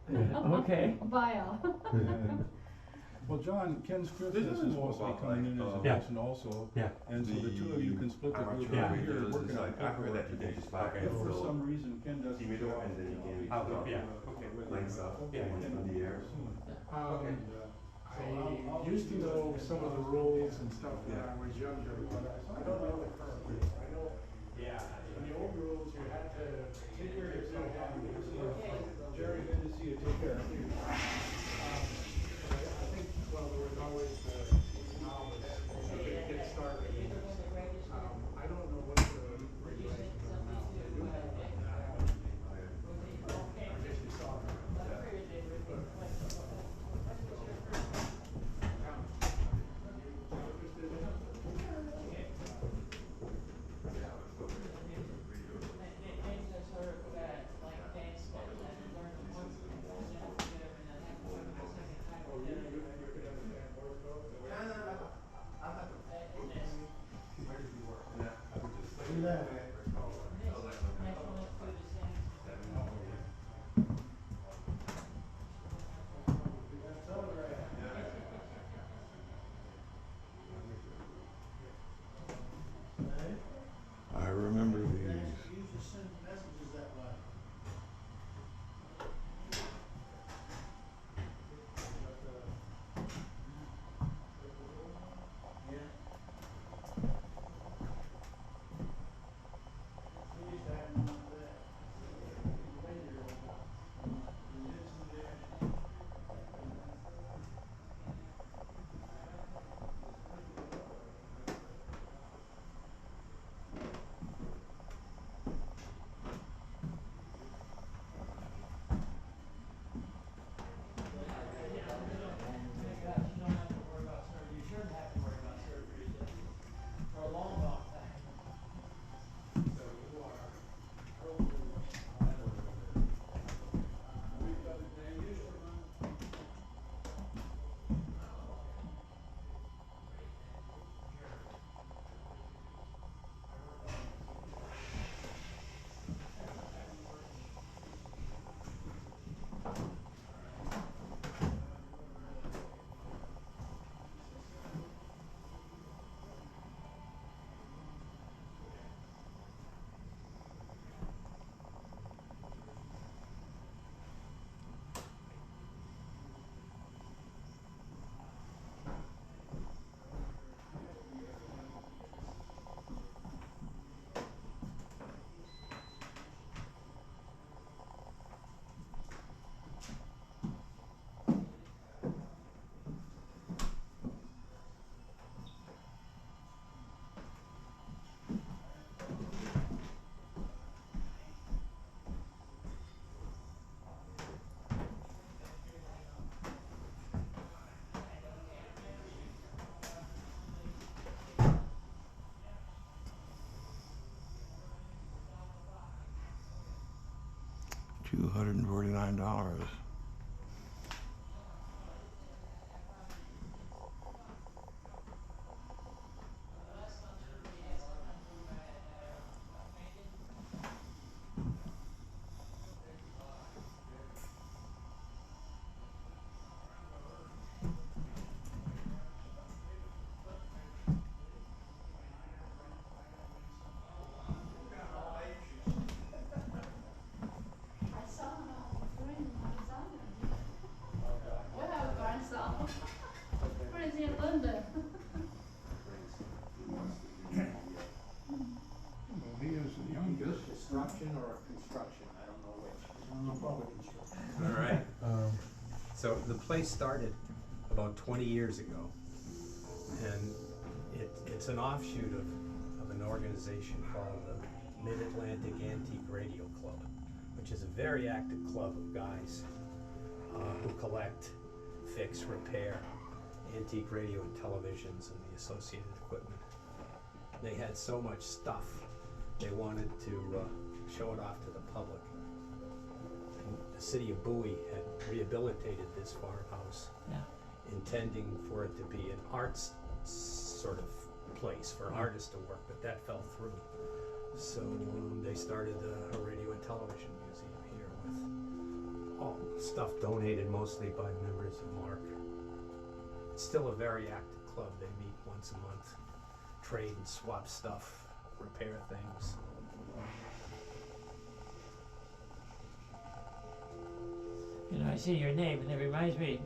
Okay. Bio. Well, John, Ken's Christmas This is is more supposed to be about coming in as a Yeah. lesson also. Yeah. And so the two of you can split the group Yeah. over here working on I heard paperwork that you today. can just buy Okay. If for little some reason Ken doesn't TV show door up, and then you can I'll do it, yeah. okay, with links up okay, in Ken the air. I used to know some of the rules and stuff when I was younger, but I don't know the current rules. I know, in the old rules, you had to take care of yourself. Jerry, good to see you. Take care. I think, well, there was always the novice, get started. I don't know what the regulations are now. They do have, I guess you saw them. I remember these. You just send messages that way. $249. Where is he in London? Well, he is the youngest. Destruction or construction, I don't know which. Probably construction. All right. So the place started about 20 years ago, and it's an offshoot of an organization called the Mid-Atlantic Antique Radio Club, which is a very active club of guys who collect, fix, repair antique radio and televisions and the associated equipment. They had so much stuff, they wanted to show it off to the public. And the city of Bowie had rehabilitated this farmhouse, intending for it to be an arts sort of place for artists to work, but that fell through. So they started a radio and television museum here with all stuff donated mostly by members of Mark. It's still a very active club. They meet once a month, trade and swap stuff, repair things. You know, I see your name, and it reminds me,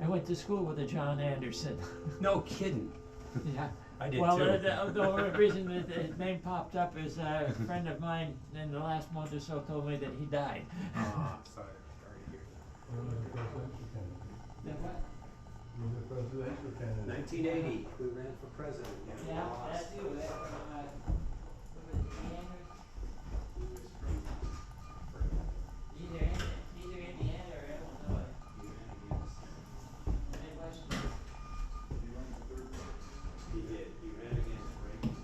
I went to school with a John Anderson. No kidding. Yeah. I did Well, too. the reason that his name popped up is a friend of mine in the last month or so told me that he died. Ah, sorry to hear that. He was a presidential candidate. That what? He was a presidential candidate. 1980, we ran for president. Yeah, that's you. That's from, what was it, Indiana? Either Indiana or Illinois. Midwest. He did. He ran against Reagan.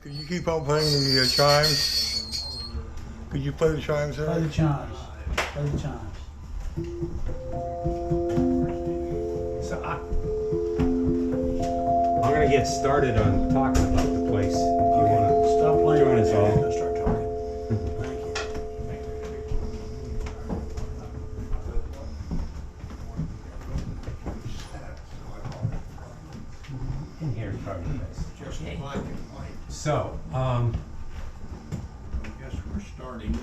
Could you keep on playing the chimes? Could you play the chimes, Play the Eric? chimes. Play the chimes. So I'm gonna get started on talking about the place, if you wanna Stop playing join right us there. all. Let's start talking. Thank you. In here is probably the best. Okay. So, Guess we're starting.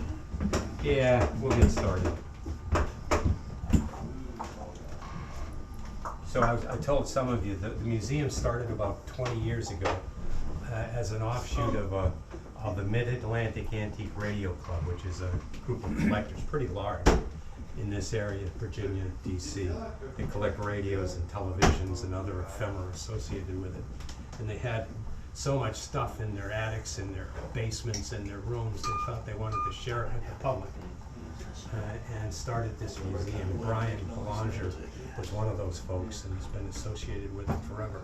yeah, we'll get started. So I told some of you that the museum started about 20 years ago as an offshoot of the Mid-Atlantic Antique Radio Club, which is a group of collectors, pretty large in this area, Virginia, DC. They collect radios and televisions and other ephemera associated with it. And they had so much stuff in their attics, in their basements, in their rooms, they thought they wanted to share it with the public. And started this museum. Brian Belanger was one of those folks, and he's been associated with it forever.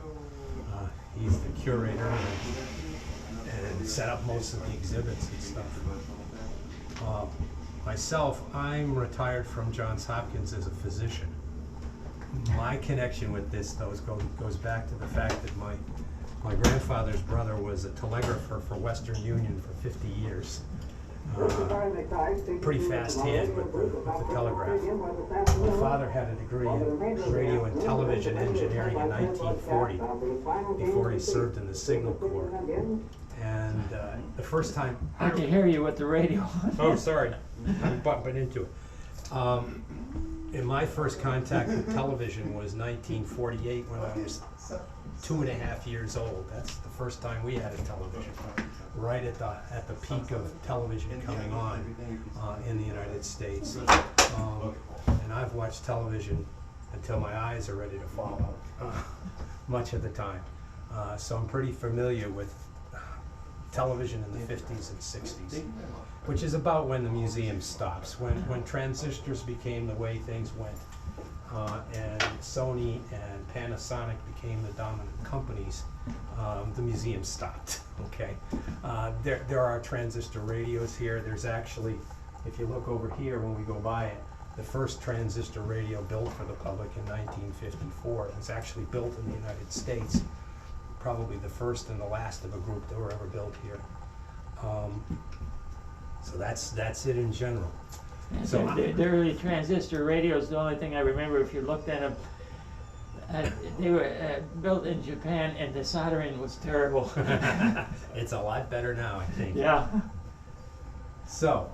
He's the curator and set up most of the exhibits and stuff. Myself, I'm retired from Johns Hopkins as a physician. My connection with this, though, goes back to the fact that my grandfather's brother was a telegrapher for Western Union for 50 years. Pretty fast hand with the telegraph. My father had a degree in radio and television engineering in 1940 before he served in the Signal Corps. And the first time... I can hear you with the radio. Oh, sorry, I'm bumping into it. And my first contact with television was 1948 when I was 2.5 years old. That's the first time we had a television, right at the peak of television coming on in the United States. And I've watched television until my eyes are ready to fall out much of the time. So I'm pretty familiar with television in the 50s and 60s, which is about when the museum stops, when transistors became the way things went, and Sony and Panasonic became the dominant companies. The museum stopped. Okay, there are transistor radios here. There's actually, if you look over here when we go by it, the first transistor radio built for the public in 1954. It was actually built in the United States. Probably the first and the last of a group that were ever built here. So that's it in general. So the early transistor radios, the only thing I remember, if you looked at them, they were built in Japan, and the soldering was terrible. it's a lot better now, I think. Yeah. So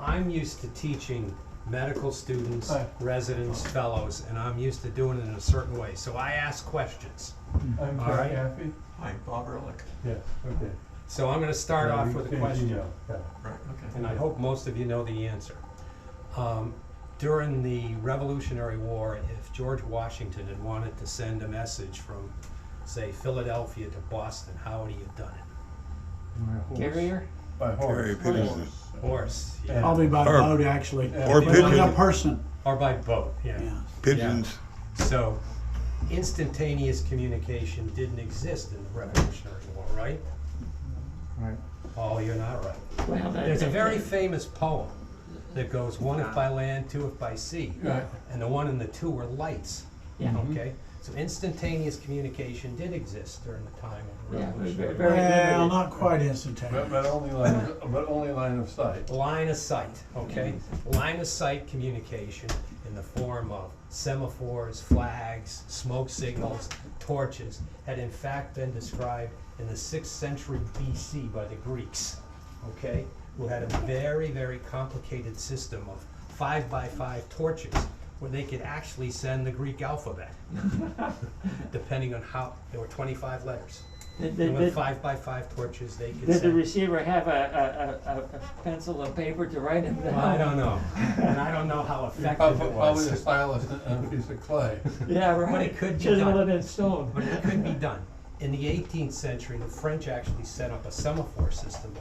I'm used to teaching medical students, residents, fellows, and I'm used to doing it in a certain way. So I ask questions. I'm All right. Kathy. Hi, Bob Ehrlich. Yeah, okay. So I'm going to start off with a question, Yeah. Right, okay. and I hope most of you know the answer. During the Revolutionary War, if George Washington had wanted to send a message from, say, Philadelphia to Boston, how would he have done it? My horse. Carrier? By horse. Carrier pigeons. Horse, yeah. Yeah. Probably by Or- boat, actually. or But not a pigeon. person. Or by boat, yeah. Yeah. Pigeons. So, instantaneous communication didn't exist in the Revolutionary War, right? Right. Oh, you're not right. Well, There's a very famous poem that goes, one if by land, two if by sea. Right. And the one and the two were lights, Yeah. okay? So instantaneous communication did exist during the time of the Yeah, Revolutionary very War. Well, limited. not quite instantaneous. But only line of sight. Line of sight, okay? Line of sight communication in the form of semaphores, flags, smoke signals, torches, had in fact been described in the 6th century BC by the Greeks, okay? Who had a very, very complicated system of 5x5 torches where they could actually send the Greek alphabet, depending on how, there were 25 letters. And with 5x5 torches, they could Did the send. receiver have a pencil and paper to write them down? I don't know, and I don't know how effective it Probably was, a stylus and a piece of clay. Yeah, right. but it could be Chisel done. it in stone. But it could be done. In the 18th century, the French actually set up a semaphore system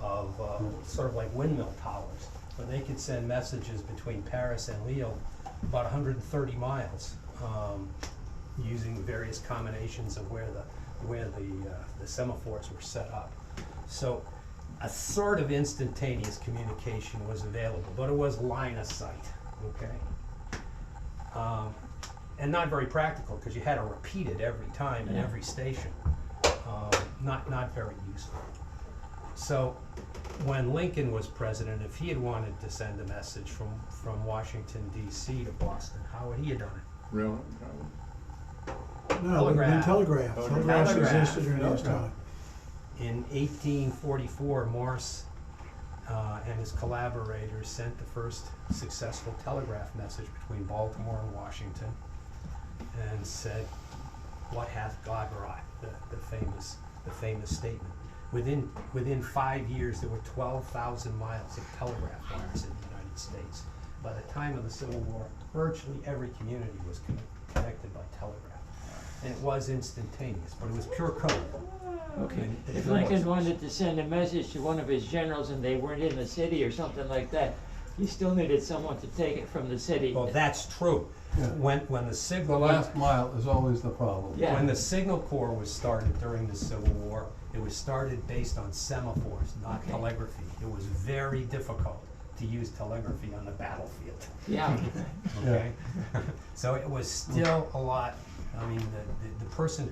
of sort of like windmill towers, where they could send messages between Paris and Lille about 130 miles, using various combinations of where where the semaphores were set up. So a sort of instantaneous communication was available, but it was line of sight, okay? And not very practical, because you had to repeat it every time in every station. Not very useful. So when Lincoln was president, if he had wanted to send a message from Washington D.C. to Boston, how would he have done it? Really? No, it would have been Telegraph. telegraph. Telegraphs Telegraph. existed during his time. In 1844, Morse and his collaborators sent the first successful telegraph message between Baltimore and Washington, and said, "What hath God wrought?" The famous statement. Within 5 years, there were 12,000 miles of telegraph wires in the United States. By the time of the Civil War, virtually every community was connected by telegraph. And it was instantaneous, but it was pure code. Okay. And If Lincoln wanted to send a message to one of his generals and they weren't in the city or something like that, he still needed someone to take it from the city. Well, that's true. Yeah. When the The signal last mile is always the problem. Yeah. when the Signal Corps was started during the Civil War, it was started based on semaphores, not Okay. telegraphy. It was very difficult to use telegraphy on the battlefield. Yeah. Okay? So it was still a lot. I mean, the person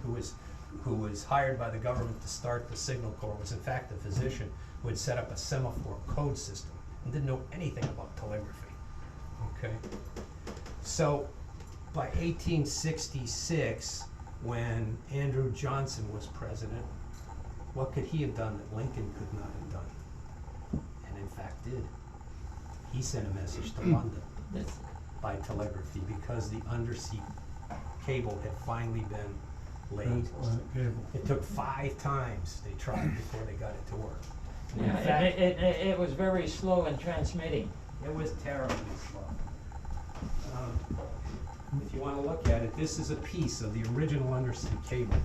who was hired by the government to start the Signal Corps was in fact a physician who had set up a semaphore code system and didn't know anything about telegraphy. Okay? So by 1866, when Andrew Johnson was president, what could he have done that Lincoln could not have done? And in fact did. He sent a message to London That's- by telegraphy because the undersea cable had finally been laid. Transatlantic cable. It took 5 times they tried before they got it to work. And in Yeah, fact, it was very slow in transmitting. it was terribly slow. If you want to look at it, this is a piece of the original undersea cable.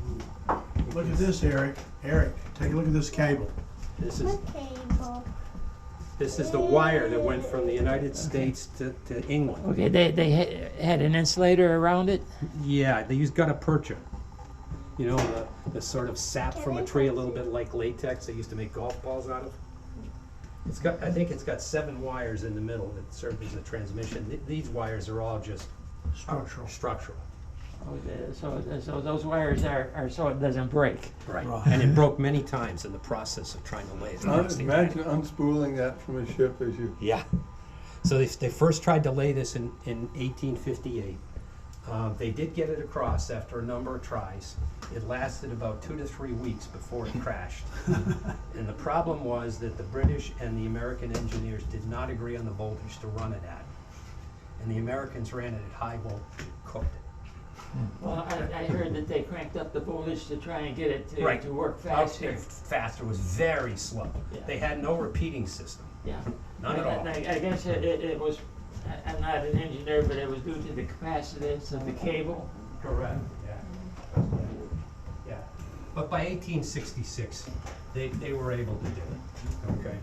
Look at this, Eric. Eric, take a look at this cable. This is What cable? this is the wire that went from the United States to England. Okay, they had an insulator around it? Yeah, they used gutta percha. You know, the sort of sap from a tree, a little bit like latex they used to make golf balls out of. It's got, I think it's got 7 wires in the middle that serve as a transmission. These wires are all just Structural. structural. Okay, so those wires are so it doesn't break. Right. Right. And it broke many times in the process of trying to lay it. Imagine unspooling that from a ship as you. Yeah. So they first tried to lay this in 1858. They did get it across after a number of tries. It lasted about 2 to 3 weeks before it crashed. And the problem was that the British and the American engineers did not agree on the voltage to run it at. And the Americans ran it at high voltage, cooked it. Well, I heard that they cranked up the voltage to try and get it Right. to work Faster. faster. Faster, was very slow. Yeah. They had no repeating system, Yeah. none at all. And I guess it was, I'm not an engineer, but it was due to the capacitance of the cable. Correct, yeah. Yeah. But by 1866, they were able to do it, okay?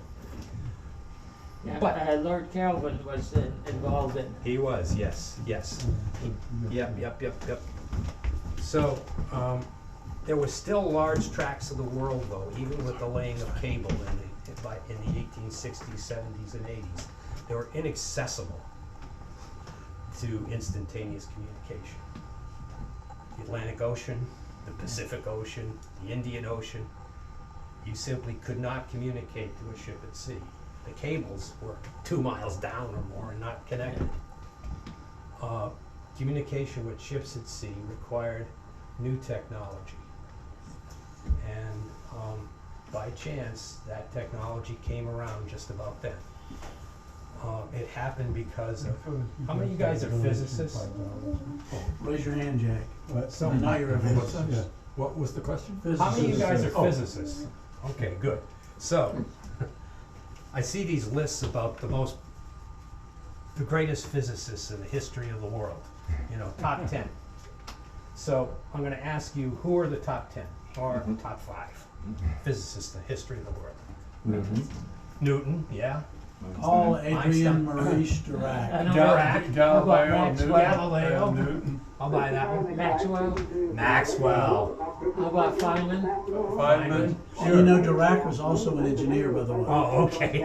Yeah, But- Lord Kelvin was involved in. He was, yes. Yep. So, there were still large tracts of the world, though, even with the laying of cable in the 1860s, 70s, and 80s. They were inaccessible to instantaneous communication. The Atlantic Ocean, the Pacific Ocean, the Indian Ocean, you simply could not communicate to a ship at sea. The cables were 2 miles down or more and not connected. Communication with ships at sea required new technology. And by chance, that technology came around just about then. It happened because of, how many of you guys are physicists? Raise your hand, Jack. What? Now you're a Yeah. physicist. What was the question? How many of you guys are Oh. physicists? Okay, good. So, I see these lists about the greatest physicists in the history of the world, you know, top 10. So I'm gonna ask you, who are the top 10 or top 5 physicists in the history of the world? Newton, yeah. Paul, Einstein. Adrian, Maurice, Dirac. I know Dirac. How about Galileo, Maxwell? Galileo. Newton. I'll buy that one. Maxwell? Maxwell. How about Feynman? Feynman. And you know, Dirac was also an engineer, by the way. Oh, okay.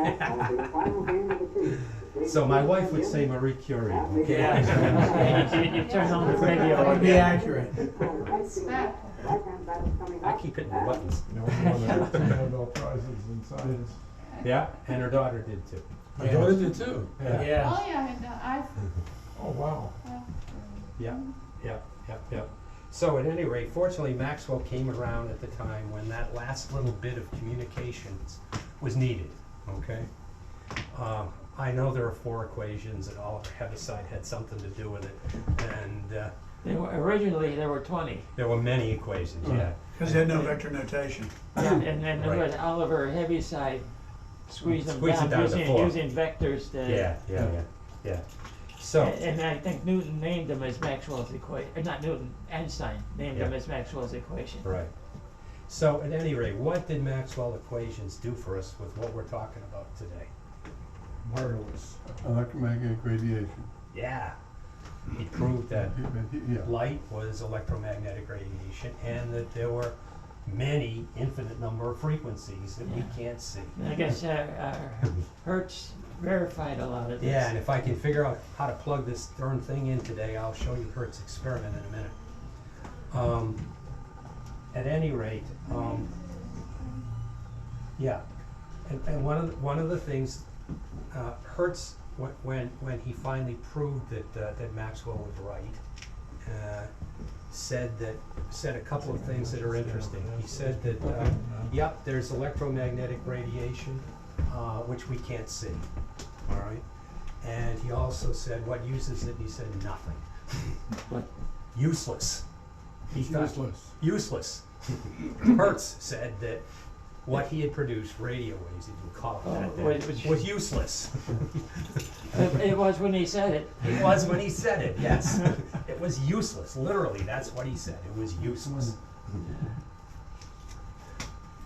So my wife would say Marie Curie, okay? Yeah. You turn on the radio. That would be accurate. I keep hitting the buttons. You know, one of the Nobel Prizes in science. Yeah, and her daughter did too. My daughter did too. Yeah. Oh, yeah, and Oh, wow. Yeah. So at any rate, fortunately, Maxwell came around at the time when that last little bit of communications was needed, okay? I know there are 4 equations and Oliver Heaviside had something to do with it, and Originally, there were 20. there were many equations, yeah. Because they had no vector notation. Yeah, and then there Right. was Oliver Heaviside squeezed them Squeezed it down down to 4. using vectors to. Yeah. So, And I think Newton named them as Maxwell's equation, not Newton, Einstein named them Yeah. as Maxwell's equation. right. So at any rate, what did Maxwell equations do for us with what we're talking about today? Marvelous. Electromagnetic radiation. Yeah. He proved that Yeah. light was electromagnetic radiation and that there were many infinite number of frequencies that we can't see. And I guess Hertz verified a lot of this. Yeah, and if I can figure out how to plug this darn thing in today, I'll show you Hertz's experiment in a minute. At any rate, yeah, and one of the things, Hertz, when he finally proved that Maxwell was right, said a couple of things that are interesting. He said that yep, there's electromagnetic radiation, which we can't see. All right, and he also said what uses it. He said nothing. What? Useless. He thought Useless. useless. Hertz said that what he had produced, radio waves, he didn't call it that then, was useless. It was when he said it. It was when he said it, yes. It was useless, literally, that's what he said, it was useless.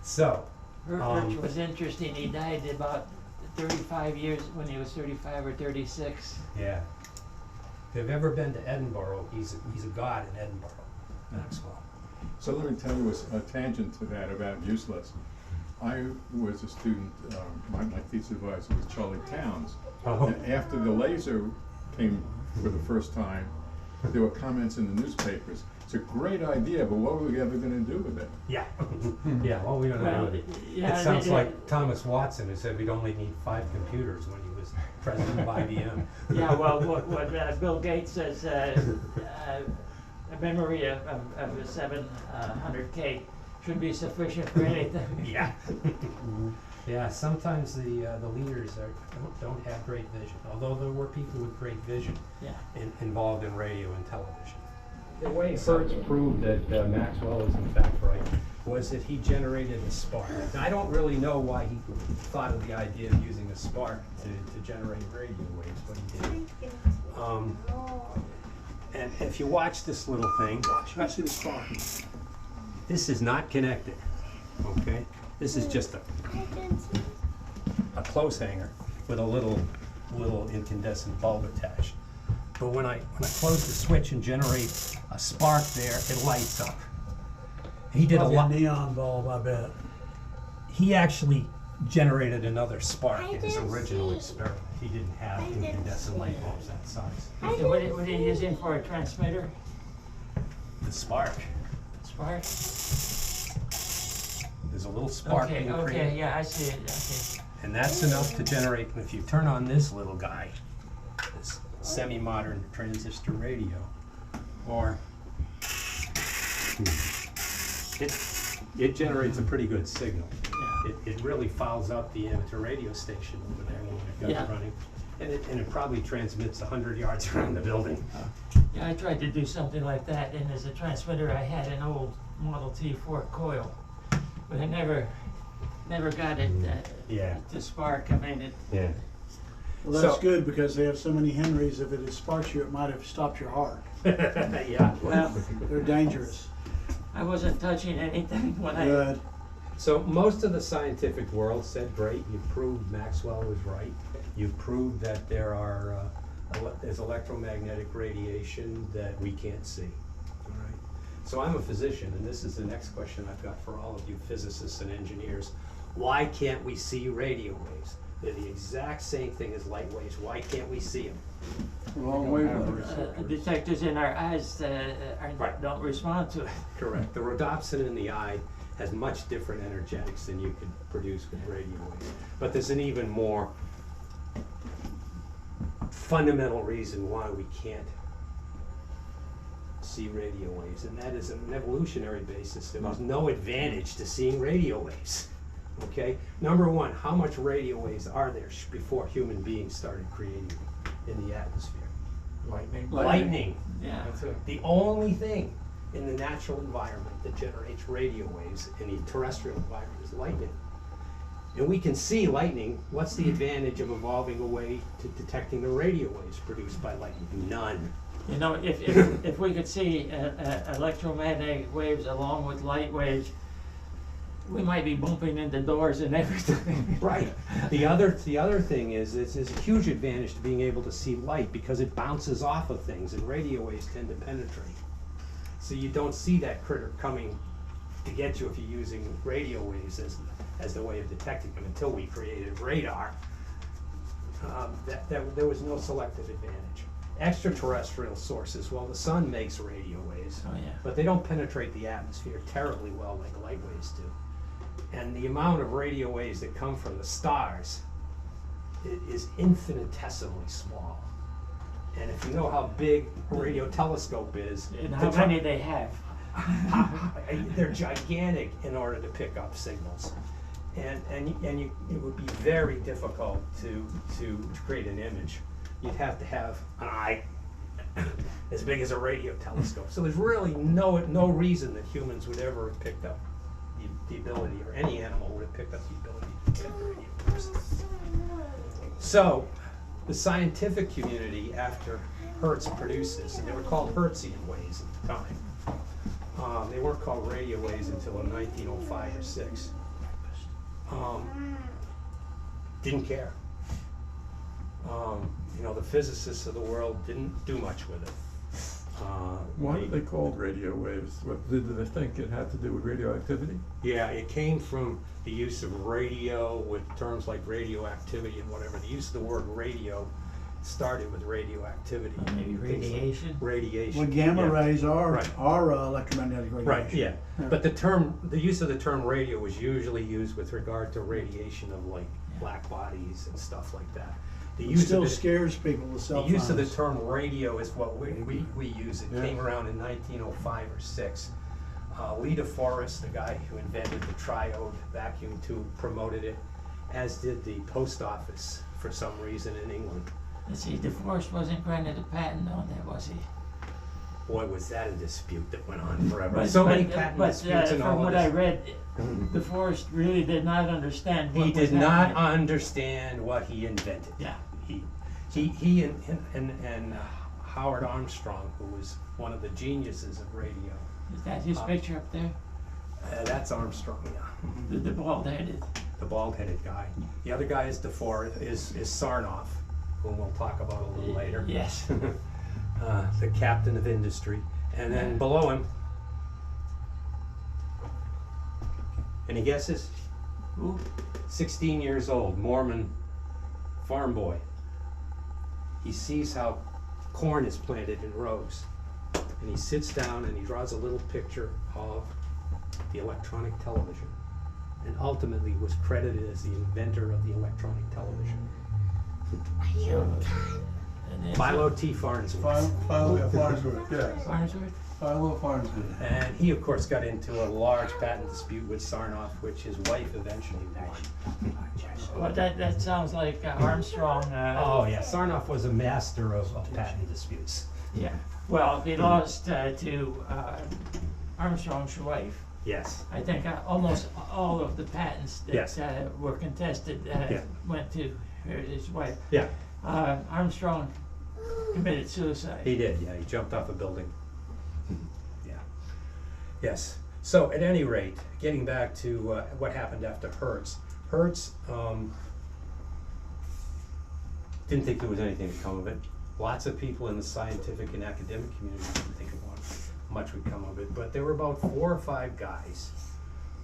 So, Hertz was interesting. He died about 35 years when he was 35 or 36. yeah. If you've ever been to Edinburgh, he's a god in Edinburgh, Maxwell. So let me tell you a tangent to that about useless. I was a student, my thesis advisor was Charlie Towns. Oh. And after the laser came for the first time, there were comments in the newspapers. It's a great idea, but what were we ever going to do with it? Yeah, yeah, well, we don't know. Yeah, It sounds like Thomas Watson, who said we'd only need 5 computers when he was president of IBM. Yeah, well, what Bill Gates says, a memory of 700K should be sufficient for anything. Yeah. Yeah, sometimes the leaders don't have great vision, although there were people with great vision Yeah. involved in radio and television. The way Hertz proved that Maxwell was in fact right was that he generated a spark. Now, I don't really know why he thought of the idea of using a spark to generate radio waves, but he did. And if you watch this little thing, I see the spark. this is not connected, okay? This is just a clothes hanger with a little incandescent bulb attached. But when I close the switch and generate a spark there, it lights up. He did a Probably lot. neon bulb, I bet. He actually generated another spark in his original experiment. He didn't have incandescent light bulbs that size. What are you using for a transmitter? The spark. Spark? There's a little spark Okay, being okay, created. yeah, I see it, okay. And that's enough to generate, and if you turn on this little guy, this semi-modern transistor radio, or it generates a pretty good signal. It really fouls out the amateur radio station over there when we've got Yeah. it running. And it probably transmits 100 yards around the building. Yeah, I tried to do something like that, and as a transmitter, I had an old Model T 4 coil, but I never got it Yeah. to spark. I mean, Yeah. Well, that's So- good because they have so many Henrys. If it had sparked you, it might have stopped your heart. Yeah. well, They're dangerous. I wasn't touching anything when I. Good. So most of the scientific world said, great, you proved Maxwell was right. You proved that there are there's electromagnetic radiation that we can't see. All right. So I'm a physician, and this is the next question I've got for all of you physicists and engineers. Why can't we see radio waves? They're the exact same thing as light waves. Why can't we see them? Long wavelengths. Detectors in our eyes Right. don't respond to it. Correct. The rhodopsin in the eye has much different energetics than you could produce with radio waves. But there's an even more fundamental reason why we can't see radio waves, and that is on an evolutionary basis. There was no advantage to seeing radio waves. Okay? Number one, how much radio waves are there before human beings started creating them in the atmosphere? Lightning. Yeah. That's it. The only thing in the natural environment that generates radio waves in the terrestrial environment is lightning. And we can see lightning. What's the advantage of evolving a way to detecting the radio waves produced by lightning? None. You know, if we could see electromagnetic waves along with light waves, we might be bumping into doors and everything. Right. The other thing is there's a huge advantage to being able to see light because it bounces off of things, and radio waves tend to penetrate. So you don't see that critter coming to get you if you're using radio waves as the way of detecting them until we created radar. There was no selective advantage. Extraterrestrial sources, well, the sun makes radio waves, Oh, yeah. but they don't penetrate the atmosphere terribly well like light waves do. And the amount of radio waves that come from the stars is infinitesimally small. And if you know how big a radio telescope is, And how many they have. they're gigantic in order to pick up signals. And it would be very difficult to create an image. You'd have to have an eye as big as a radio telescope. So there's really no reason that humans would ever have picked up the ability, or any animal would have picked up the ability to detect radio waves. So the scientific community, after Hertz produced this, and they were called Hertzian waves at the time. They weren't called radio waves until in 1905 or 6. Didn't care. You know, the physicists of the world didn't do much with it. Why are they called radio waves? What, did they think it had to do with radioactivity? Yeah, it came from the use of radio with terms like radioactivity and whatever. The use of the word radio started with radioactivity. Maybe radiation? Radiation. Well, gamma yeah. rays are Right. Electromagnetic radiation. Right, yeah. But the use of the term radio was usually used with regard to radiation of like black bodies and stuff like that. The It use still of the, scares people with cell the use of the phones. term radio is what we use. It Yeah. came around in 1905 or 6. Lee DeForest, the guy who invented the triode vacuum tube, promoted it, as did the post office for some reason in England. Let's see, DeForest wasn't granted a patent on that, was he? Boy, was that a dispute that went on forever. But- So many but- patent but, disputes and all from of what I this. read, DeForest really did not understand what He was did not happening. understand what he invented. Yeah. He and Howard Armstrong, who was one of the geniuses of radio. Is that his picture up there? That's Armstrong, yeah. The bald-headed. The bald-headed guy. The other guy is is Sarnoff, whom we'll talk about a little later. Yes. The captain of industry. And then below him, any guesses? Ooh. 16 years old, Mormon farm boy. He sees how corn is planted in rows, and he sits down and he draws a little picture of the electronic television, and ultimately was credited as the inventor of the electronic television. And then Philo T. Farnsworth. Farnsworth, yes. Farnsworth? Philo Farnsworth. And he, of course, got into a large patent dispute with Sarnoff, which his wife eventually won. Well, that sounds like Armstrong. Oh, yeah, Sarnoff was a master of patent disputes. Yeah. Well, he lost to Armstrong's wife. Yes. I think almost all of the patents that Yes. were contested went to his wife. Yeah, Armstrong committed suicide. he did, yeah, he jumped off a building. Yeah. Yes. So at any rate, getting back to what happened after Hertz. Hertz didn't think there was anything to come of it. Lots of people in the scientific and academic community didn't think much would come of it, but there were about 4 or 5 guys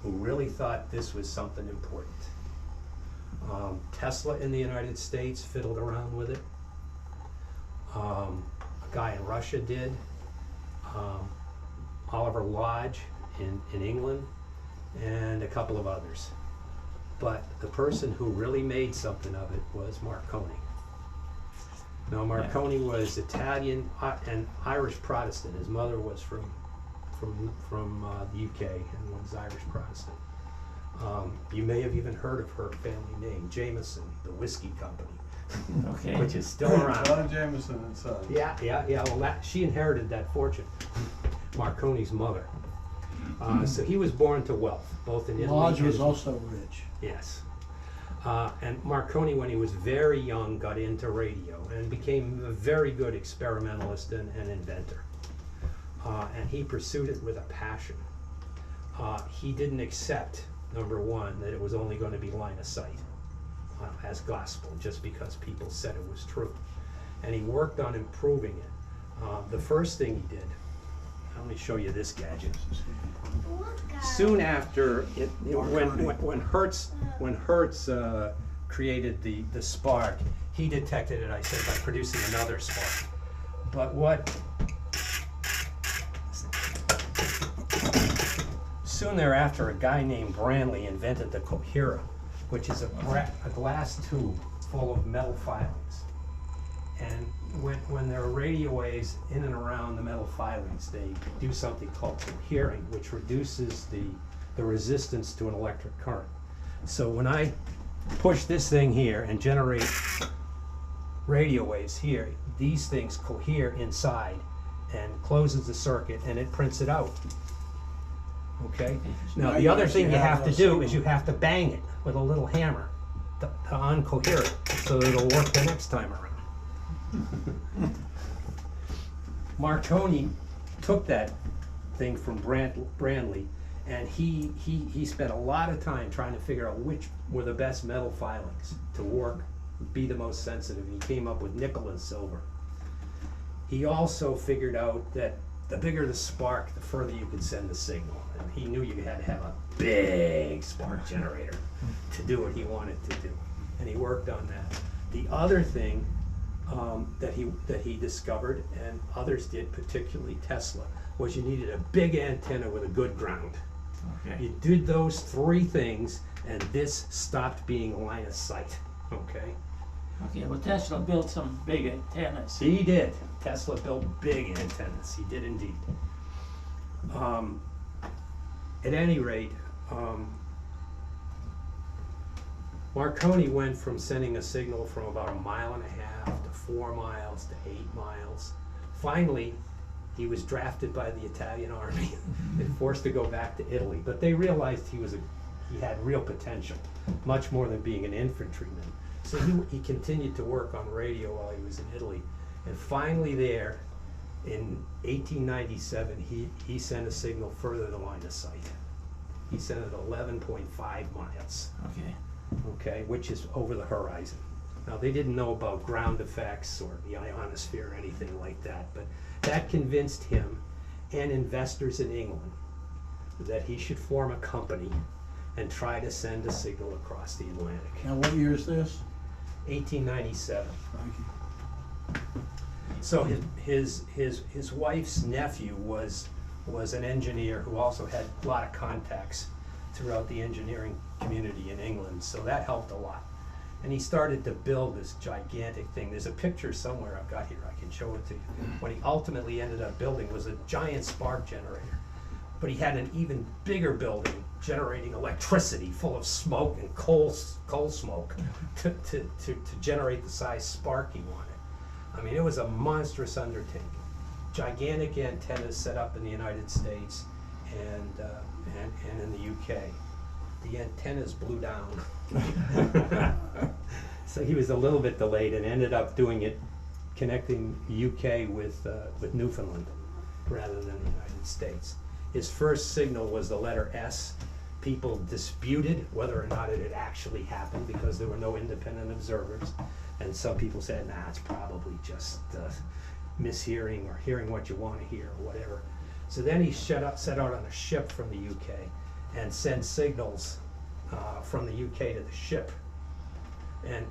who really thought this was something important. Tesla in the United States fiddled around with it. A guy in Russia did. Oliver Lodge in England, and a couple of others. But the person who really made something of it was Marconi. Now Marconi was Italian and Irish Protestant. His mother was from the UK and was Irish Protestant. You may have even heard of her family name, Jameson, the whiskey company, Okay. which is still around. John Jameson and Son. Yeah. Well, she inherited that fortune, Marconi's mother. So he was born to wealth, both in Italy. Lodge was also rich. Yes. And Marconi, when he was very young, got into radio and became a very good experimentalist and inventor. And he pursued it with a passion. He didn't accept, number one, that it was only going to be line of sight as gospel, just because people said it was true. And he worked on improving it. The first thing he did, let me show you this gadget. Soon after, when Hertz created the spark, he detected it, I said, by producing another spark. But soon thereafter, a guy named Branly invented the coherer, which is a glass tube full of metal filings. And when there are radio waves in and around the metal filings, they do something called cohering, which reduces the resistance to an electric current. So when I push this thing here and generate radio waves here, these things cohere inside and closes the circuit, and it prints it out. Okay? Now the other thing you have to do is you have to bang it with a little hammer to uncohere it so that it'll work the next time around. Marconi took that thing from Branly, and he spent a lot of time trying to figure out which were the best metal filings to work, be the most sensitive. He came up with nickel and silver. He also figured out that the bigger the spark, the further you could send the signal. And he knew you had to have a big spark generator to do what he wanted to do. And he worked on that. The other thing that he discovered, and others did, particularly Tesla, was you needed a big antenna with a good ground. Okay. You did those 3 things, and this stopped being line of sight. Okay? Okay, well, Tesla built some big antennas. He did. Tesla built big antennas. He did indeed. At any rate, Marconi went from sending a signal from about 1.5 miles to 4 miles to 8 miles. Finally, he was drafted by the Italian army and forced to go back to Italy. But they realized he had real potential, much more than being an infantryman. So he continued to work on radio while he was in Italy. And finally there, in 1897, he sent a signal further than line of sight. He sent it 11.5 miles. Okay. Okay, which is over the horizon. Now, they didn't know about ground effects or the ionosphere or anything like that, but that convinced him and investors in England that he should form a company and try to send a signal across the Atlantic. Now, what year is this? 1897. Thank you. So his wife's nephew was an engineer who also had a lot of contacts throughout the engineering community in England, so that helped a lot. And he started to build this gigantic thing. There's a picture somewhere I've got here, I can show it to you. What he ultimately ended up building was a giant spark generator. But he had an even bigger building generating electricity full of smoke and coal smoke to generate the size spark he wanted. I mean, it was a monstrous undertaking. Gigantic antennas set up in the United States and in the UK. The antennas blew down. So he was a little bit delayed and ended up doing it, connecting the UK with Newfoundland rather than the United States. His first signal was the letter S, People disputed whether or not it had actually happened because there were no independent observers. And some people said, nah, it's probably just mishearing or hearing what you want to hear or whatever. So then he set out on a ship from the UK and sent signals from the UK to the ship, and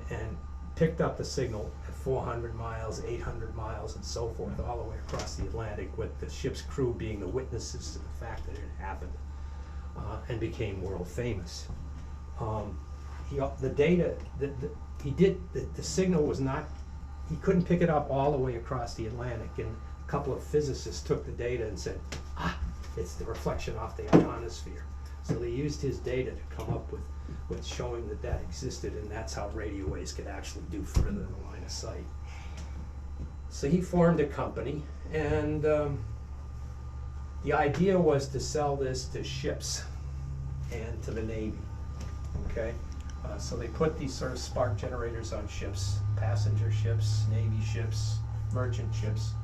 picked up the signal at 400 miles, 800 miles, and so forth, all the way across the Atlantic, with the ship's crew being the witnesses to the fact that it had happened, and became world famous. The data, the signal was not, he couldn't pick it up all the way across the Atlantic, and a couple of physicists took the data and said, it's the reflection off the ionosphere. So they used his data to come up with showing that existed, and that's how radio waves could actually do further than the line of sight. So he formed a company, and the idea was to sell this to ships and to the Navy, okay? So they put these sort of spark generators on ships, passenger ships, Navy ships, merchant ships.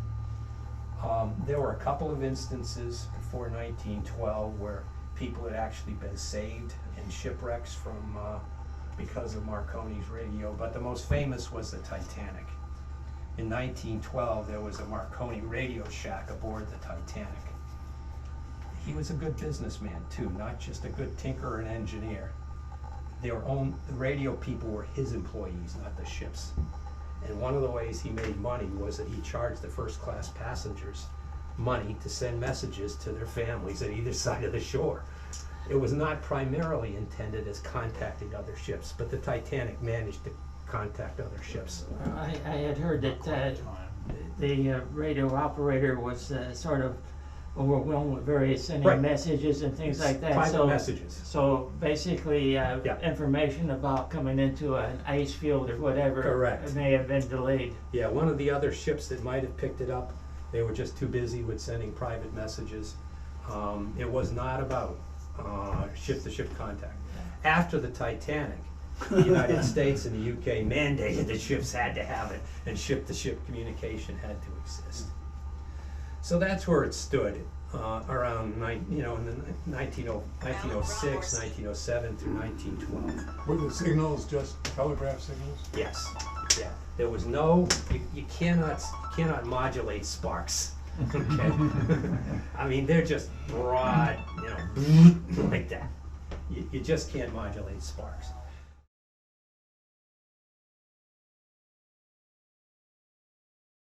There were a couple of instances before 1912 where people had actually been saved in shipwrecks from because of Marconi's radio, but the most famous was the Titanic. In 1912, there was a Marconi radio shack aboard the Titanic. He was a good businessman too, not just a good tinker and engineer. The radio people were his employees, not the ships. And one of the ways he made money was that he charged the first-class passengers money to send messages to their families at either side of the shore. It was not primarily intended as contacting other ships, but the Titanic managed to contact other ships. I had heard that the radio operator was sort of overwhelmed with various sending Right. messages and things like that. Private messages. So basically, information about coming into an ice field or whatever Correct. may have been delayed. Yeah, one of the other ships that might have picked it up, they were just too busy with sending private messages. It was not about ship-to-ship contact. After the Titanic, the United States and the UK mandated that ships had to have it, and ship-to-ship communication had to exist. So that's where it stood around, in the 1906, 1907 through 1912. Were the signals just telegraph signals? Yes, yeah. There was no, you cannot modulate sparks. Okay. I mean, they're just broad, like that. You just can't modulate sparks.